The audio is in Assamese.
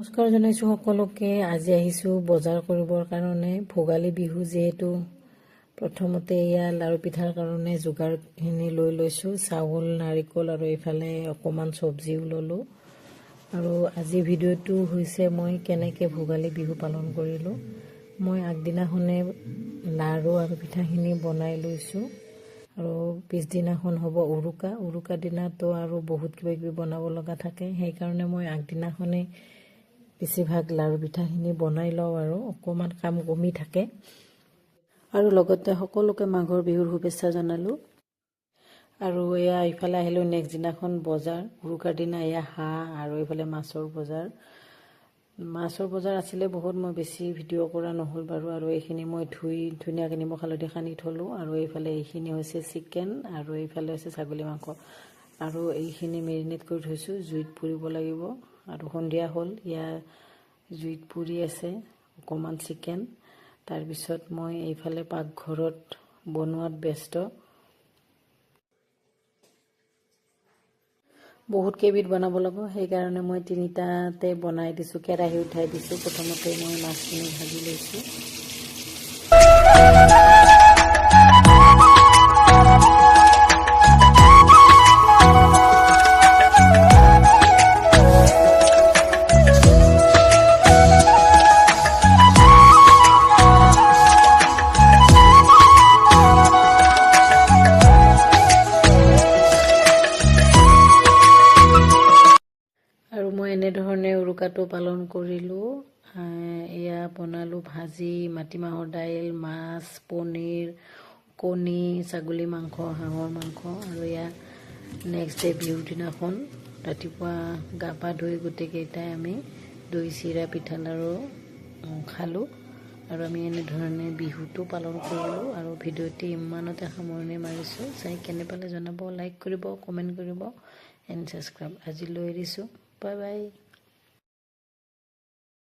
নমস্কাৰ জনাইছোঁ সকলোকে। আজি আহিছোঁ বজাৰ কৰিবৰ কাৰণে। ভোগালী বিহু যিহেতু, প্ৰথমতে এয়া লাড়ু পিঠাৰ কাৰণে যোগাৰখিনি লৈ লৈছোঁ। চাউল, নাৰিকল আৰু এইফালে অকণমান চব্জিও ল'লোঁ। আৰু আজি ভিডিঅ'টো হৈছে মই কেনেকৈ ভোগালী বিহু পালন কৰিলোঁ। মই আগদিনাখনে লাড়ু আৰু পিঠাখিনি বনাই লৈছোঁ আৰু পিছদিনাখন হ'ব উৰুকা দিনাতো আৰু বহুত কিবা কিবি বনাব লগা থাকে। সেইকাৰণে মই আগদিনাখনেই বেছিভাগ লাড়ু পিঠাখিনি বনাই লওঁ আৰু অকণমান কাম কমি থাকে। আৰু লগতে সকলোকে মাঘৰ বিহুৰ শুভেচ্ছা জনালোঁ। আৰু এয়া ইফালে আহিলোঁ নেক্সট দিনাখন বজাৰ। উৰুকাৰ দিনা এয়া হাঁহ আৰু এইফালে মাছৰ বজাৰ আছিলে বহুত। মই বেছি ভিডিঅ' কৰা নহ'ল বাৰু। আৰু এইখিনি মই ধুই ধুনীয়াকৈ নিমখ হালধি সানি থ'লোঁ। আৰু এইফালে এইখিনি হৈছে চিকেন আৰু এইফালে হৈছে ছাগলী মাংস। আৰু এইখিনি মেৰিনেট কৰি থৈছোঁ, জুইত পুৰিব লাগিব। আৰু সন্ধিয়া হ'ল, ইয়াৰ জুইত পুৰি আছে অকণমান চিকেন। তাৰপিছত মই এইফালে পাকঘৰত বনোৱাত ব্যস্ত। বহুত কেইবিধ বনাব লাগিব, সেইকাৰণে মই তিনিটাতে বনাই দিছোঁ। কেৰাহী উঠাই দিছোঁ। প্ৰথমতে মই মাছখিনি ভাজি লৈছোঁ। আৰু মই এনেধৰণে উৰুকাটো পালন কৰিলোঁ। এয়া বনালোঁ ভাজি, মাটিমাহৰ দাইল, মাছ, পনীৰ, কণী, ছাগলী মাংস, হাঁহৰ মাংস। আৰু এয়া নেক্সট ডে বিহুৰ দিনাখন ৰাতিপুৱা গা পা ধুই গোটেইকেইটাই আমি দৈ চিৰা পিঠা লাড়ু খালোঁ। আৰু আমি এনেধৰণে বিহুটো পালন কৰিলোঁ। আৰু ভিডিঅ'টি ইমানতে সামৰণি মাৰিছোঁ। চাই কেনে পালে জনাব, লাইক কৰিব, কমেণ্ট কৰিব, এণ্ড ছাবস্ক্ৰাইব। আজিলৈ এৰিছোঁ। Bye bye.